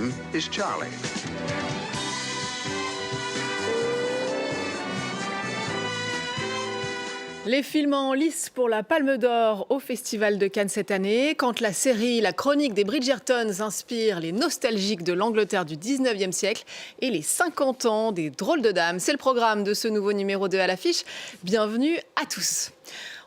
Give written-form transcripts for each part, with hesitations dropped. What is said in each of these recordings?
name is Charlie. Les films en lice pour la Palme d'Or au Festival de Cannes cette année. Quand la série La Chronique des Bridgertons inspire les nostalgiques de l'Angleterre du 19e siècle et les 50 ans des drôles de dames. C'est le programme de ce nouveau numéro de À l'affiche. Bienvenue à tous.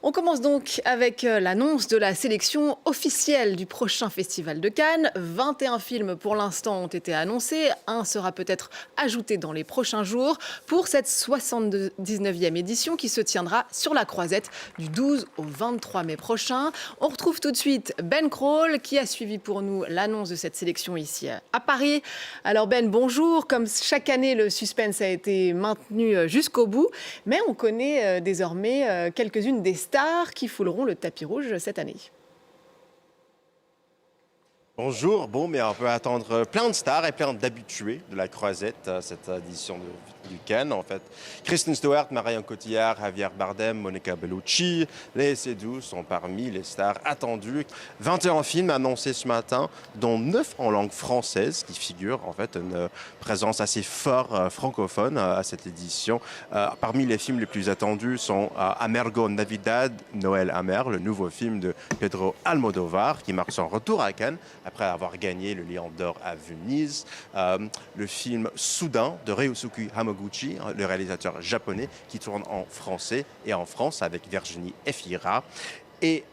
On commence donc avec l'annonce de la sélection officielle du prochain Festival de Cannes. 21 films pour l'instant ont été annoncés. Un sera peut-être ajouté dans les prochains jours pour cette 79e édition qui se tiendra sur la Croisette du 12 au 23 mai prochain. On retrouve tout de suite Ben Crowell qui a suivi pour nous l'annonce de cette sélection ici à Paris. Alors Ben, bonjour. Comme chaque année, le suspense a été maintenu jusqu'au bout, mais on connaît désormais quelques-unes des stars qui fouleront le tapis rouge cette année. Bonjour, mais on peut attendre plein de stars et plein d'habitués de la Croisette, cette édition du Cannes, en fait. Kristen Stewart, Marion Cotillard, Javier Bardem, Monica Bellucci, Léa Seydoux sont parmi les stars attendues. 21 films annoncés ce matin, dont 9 en langue française, qui figurent en fait une présence assez forte francophone à cette édition. Parmi les films les plus attendus sont Amargo Navidad, Noël amer, le nouveau film de Pedro Almodóvar, qui marque son retour à Cannes après avoir gagné le Lion d'Or à Venise. Le film Soudain de Ryosuke Hamaguchi, le réalisateur japonais, qui tourne en français et en France avec Virginie Efira. Et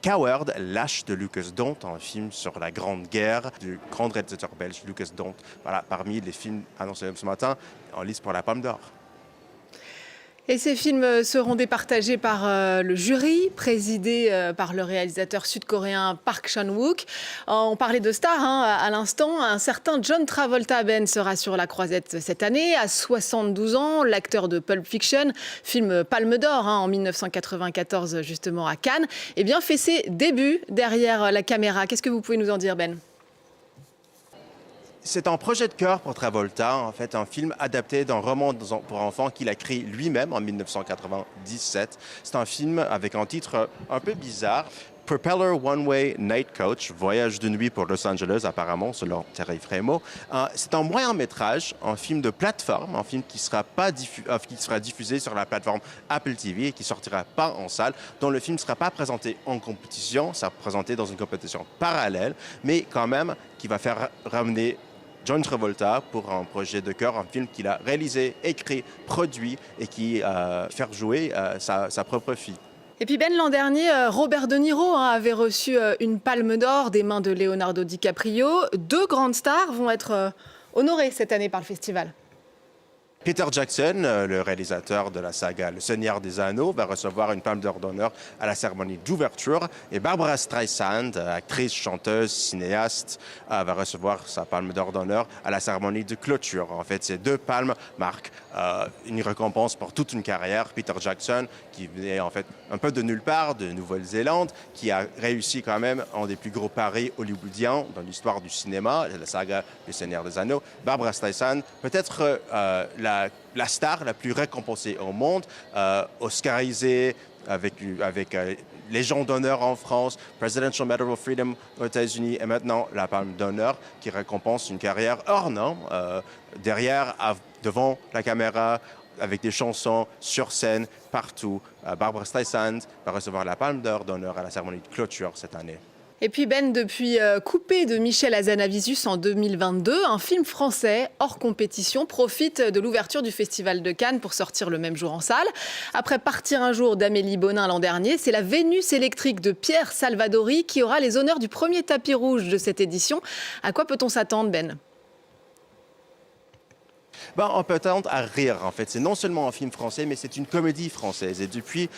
Coward, Lâche de Lucas Dont, un film sur la Grande Guerre du grand réalisateur belge Lucas Dont. Voilà, parmi les films annoncés ce matin, en lice pour la Palme d'Or. Et ces films seront départagés par le jury, présidé par le réalisateur sud-coréen Park Chan-wook. On parlait de stars à l'instant. Un certain John Travolta Ben sera sur la Croisette cette année. À 72 ans, l'acteur de Pulp Fiction, film Palme d'Or en 1994 justement à Cannes, fait ses débuts derrière la caméra. Qu'est-ce que vous pouvez nous en dire Ben ? C'est un projet de cœur pour Travolta, en fait, un film adapté d'un roman pour enfants qu'il a créé lui-même en 1997. C'est un film avec un titre un peu bizarre. Propeller One-Way Night Coach, voyage de nuit pour Los Angeles, apparemment, selon Terry Frémaux. C'est un moyen-métrage, un film de plateforme, un film qui sera diffusé sur la plateforme Apple TV et qui sortira pas en salle, dont le film ne sera pas présenté en compétition, sera présenté dans une compétition parallèle, mais quand même qui va faire ramener John Travolta pour un projet de cœur, un film qu'il a réalisé, écrit, produit et qui faire jouer sa propre fille. Et puis Ben, l'an dernier, Robert De Niro avait reçu une palme d'or des mains de Leonardo DiCaprio. 2 grandes stars vont être honorées cette année par le festival. Peter Jackson, le réalisateur de la saga Le Seigneur des Anneaux, va recevoir une palme d'or à la cérémonie d'ouverture. Et Barbra Streisand, actrice, chanteuse, cinéaste, va recevoir sa palme d'or à la cérémonie de clôture. En fait, ces 2 palmes marquent une récompense pour toute une carrière. Peter Jackson, qui venait en fait un peu de nulle part, de Nouvelle-Zélande, qui a réussi quand même un des plus gros paris hollywoodiens dans l'histoire du cinéma, la saga Le Seigneur des Anneaux. Barbra Streisand, peut-être la star la plus récompensée au monde, oscarisée avec Légion d'honneur en France, Presidential Medal of Freedom aux États-Unis et maintenant la Palme d'honneur qui récompense une carrière hors norme, devant la caméra, avec des chansons sur scène partout. Barbra Streisand va recevoir la Palme d'honneur à la cérémonie de clôture cette année. Et puis Ben, depuis Coupé de Michel Hazanavicius en 2022, un film français hors compétition profite de l'ouverture du Festival de Cannes pour sortir le même jour en salle. Après Partir un jour d'Amélie Bonin l'an dernier, c'est la Vénus électrique de Pierre Salvadori qui aura les honneurs du premier tapis rouge de cette édition. À quoi peut-on s'attendre, Ben ? On peut tendre à rire, en fait. C'est non seulement un film français, mais c'est une comédie française. Et depuis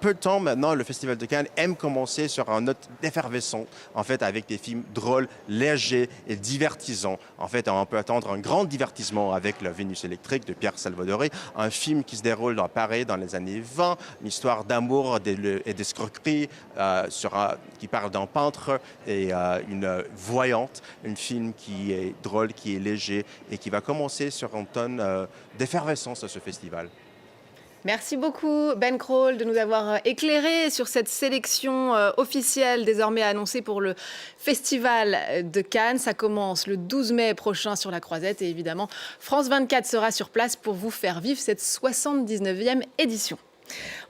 peu de temps maintenant, le Festival de Cannes aime commencer sur un note d'effervescence, en fait, avec des films drôles, légers et divertissants. En fait, on peut attendre un grand divertissement avec La Vénus électrique de Pierre Salvadori, un film qui se déroule dans Paris dans les années 20, une histoire d'amour et d'escroquerie qui parle d'un peintre et une voyante, un film qui est drôle, qui est léger et qui va commencer sur un tonne d'effervescence à ce festival. Merci beaucoup Ben Krol de nous avoir éclairé sur cette sélection officielle désormais annoncée pour le Festival de Cannes. Ça commence le 12 mai prochain sur la Croisette et évidemment France 24 sera sur place pour vous faire vivre cette 79e édition.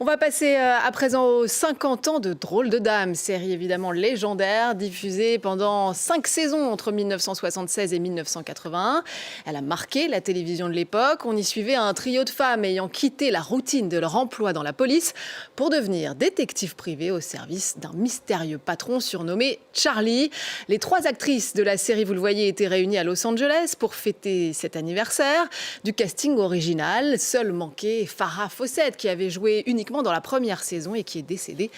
On va passer à présent aux 50 ans de Drôle de Dame, série évidemment légendaire, diffusée pendant 5 saisons entre 1976 et 1981. Elle a marqué la télévision de l'époque. On y suivait un trio de femmes ayant quitté la routine de leur emploi dans la police pour devenir détectives privées au service d'un mystérieux patron surnommé Charlie. Les 3 actrices de la série, vous le voyez, étaient réunies à Los Angeles pour fêter cet anniversaire. Du casting original, seul manquait Farrah Fawcett qui avait joué uniquement dans la première saison et qui est décédée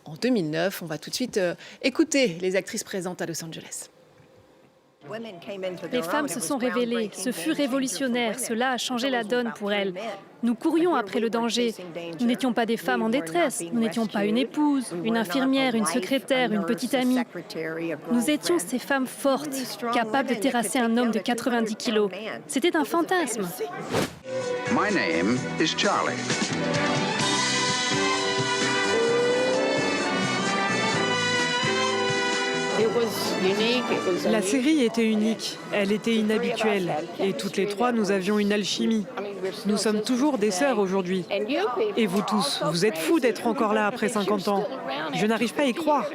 en 2009. On va tout de suite écouter les actrices présentes à Los Angeles. Les femmes se sont révélées, ce fut révolutionnaire, cela a changé la donne pour elles. Nous courions après le danger. Nous n'étions pas des femmes en détresse, nous n'étions pas une épouse, une infirmière, une secrétaire, une petite amie. Nous étions ces femmes fortes, capables de terrasser un homme de 90 kilos. C'était un fantasme. My name is Charlie. La série était unique, elle était inhabituelle. Et toutes les 3, nous avions une alchimie. Nous sommes toujours des sœurs aujourd'hui. Et vous tous, vous êtes fous d'être encore là après 50 ans. Je n'arrive pas à y croire.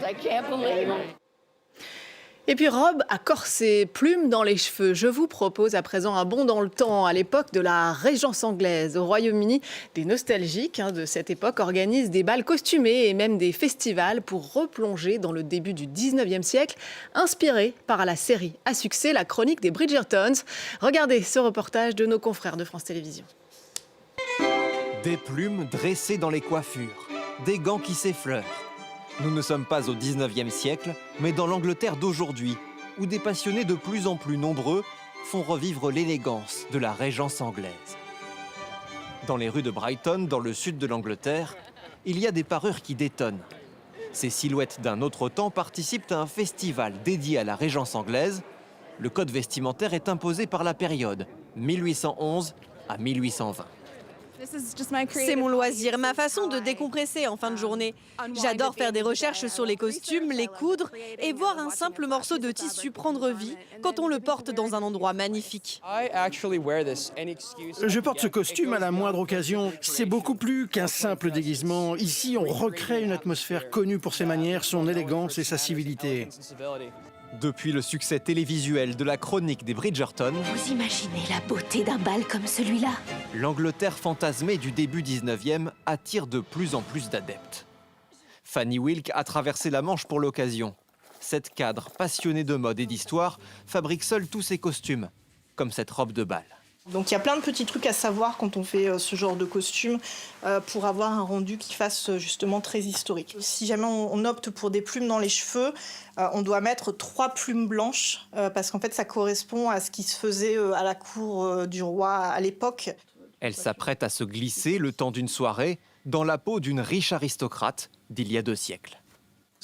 Et puis robe à corset, plumes dans les cheveux. Je vous propose à présent un bond dans le temps à l'époque de la Régence anglaise. Au Royaume-Uni, des nostalgiques de cette époque organisent des bals costumés et même des festivals pour replonger dans le début du 19e siècle, inspiré par la série à succès La Chronique des Bridgertons. Regardez ce reportage de nos confrères de France Télévisions. Des plumes dressées dans les coiffures, des gants qui s'effleurent. Nous ne sommes pas au 19e siècle, mais dans l'Angleterre d'aujourd'hui, où des passionnés de plus en plus nombreux font revivre l'élégance de la Régence anglaise. Dans les rues de Brighton, dans le sud de l'Angleterre, il y a des parures qui détonnent. Ces silhouettes d'un autre temps participent à un festival dédié à la Régence anglaise. Le code vestimentaire est imposé par la période 1811 à 1820. C'est mon loisir, ma façon de décompresser en fin de journée. J'adore faire des recherches sur les costumes, les coudre et voir un simple morceau de tissu prendre vie quand on le porte dans un endroit magnifique. Je porte ce costume à la moindre occasion. C'est beaucoup plus qu'un simple déguisement. Ici, on recrée une atmosphère connue pour ses manières, son élégance et sa civilité. Depuis le succès télévisuel de La Chronique des Bridgerton, Vous imaginez la beauté d'un bal comme celui-là? l'Angleterre fantasmée du début 19e attire de plus en plus d'adeptes. Fanny Wilk a traversé la Manche pour l'occasion. Cette cadre passionnée de mode et d'histoire fabrique seule tous ses costumes, comme cette robe de bal. Donc il y a plein de petits trucs à savoir quand on fait ce genre de costume pour avoir un rendu qui fasse justement très historique. Si jamais on opte pour des plumes dans les cheveux, on doit mettre 3 plumes blanches parce qu'en fait ça correspond à ce qui se faisait à la cour du roi à l'époque. Elle s'apprête à se glisser le temps d'une soirée dans la peau d'une riche aristocrate d'il y a 2 siècles.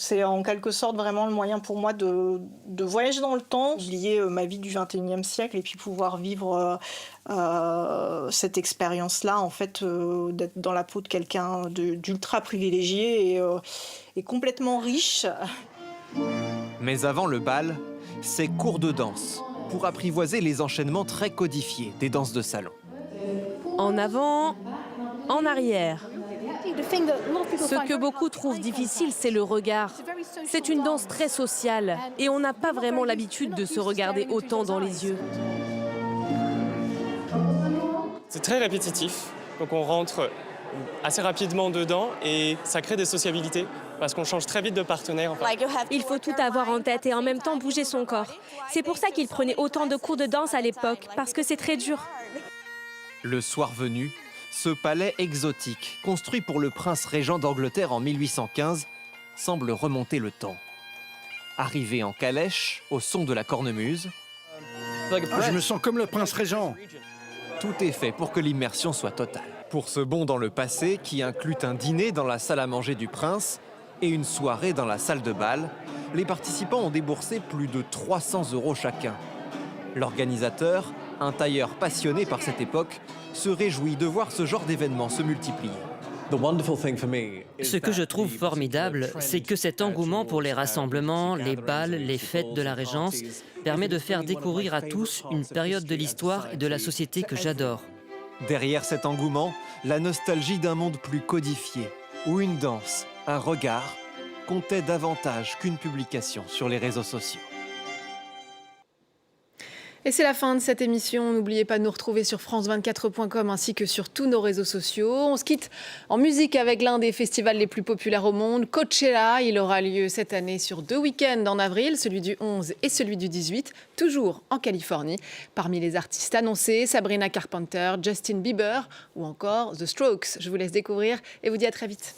C'est en quelque sorte vraiment le moyen pour moi de voyager dans le temps, lier ma vie du 21e siècle et puis pouvoir vivre cette expérience-là, en fait, d'être dans la peau de quelqu'un d'ultra privilégié et complètement riche. Mais avant le bal, c'est cours de danse pour apprivoiser les enchaînements très codifiés des danses de salon. En avant, en arrière. Ce que beaucoup trouvent difficile, c'est le regard. C'est une danse très sociale et on n'a pas vraiment l'habitude de se regarder autant dans les yeux. C'est très répétitif, donc on rentre assez rapidement dedans et ça crée des sociabilités parce qu'on change très vite de partenaire. Il faut tout avoir en tête et en même temps bouger son corps. C'est pour ça qu'ils prenaient autant de cours de danse à l'époque, parce que c'est très dur. Le soir venu, ce palais exotique, construit pour le prince régent d'Angleterre en 1815, semble remonter le temps. Arrivé en calèche, au son de la cornemuse, Je me sens comme le prince régent. tout est fait pour que l'immersion soit totale. Pour ce bond dans le passé, qui inclut un dîner dans la salle à manger du prince et une soirée dans la salle de bal, les participants ont déboursé plus de 300 € chacun. L'organisateur, un tailleur passionné par cette époque, se réjouit de voir ce genre d'événements se multiplier. Ce que je trouve formidable, c'est que cet engouement pour les rassemblements, les bals, les fêtes de la Régence permet de faire découvrir à tous une période de l'histoire et de la société que j'adore. Derrière cet engouement, la nostalgie d'un monde plus codifié, où une danse, un regard, comptait davantage qu'une publication sur les réseaux sociaux. Et c'est la fin de cette émission. N'oubliez pas de nous retrouver sur france24.com ainsi que sur tous nos réseaux sociaux. On se quitte en musique avec l'un des festivals les plus populaires au monde, Coachella. Il aura lieu cette année sur 2 week-ends en avril, celui du 11 et celui du 18, toujours en Californie. Parmi les artistes annoncés, Sabrina Carpenter, Justin Bieber ou encore The Strokes. Je vous laisse découvrir et vous dis à très vite.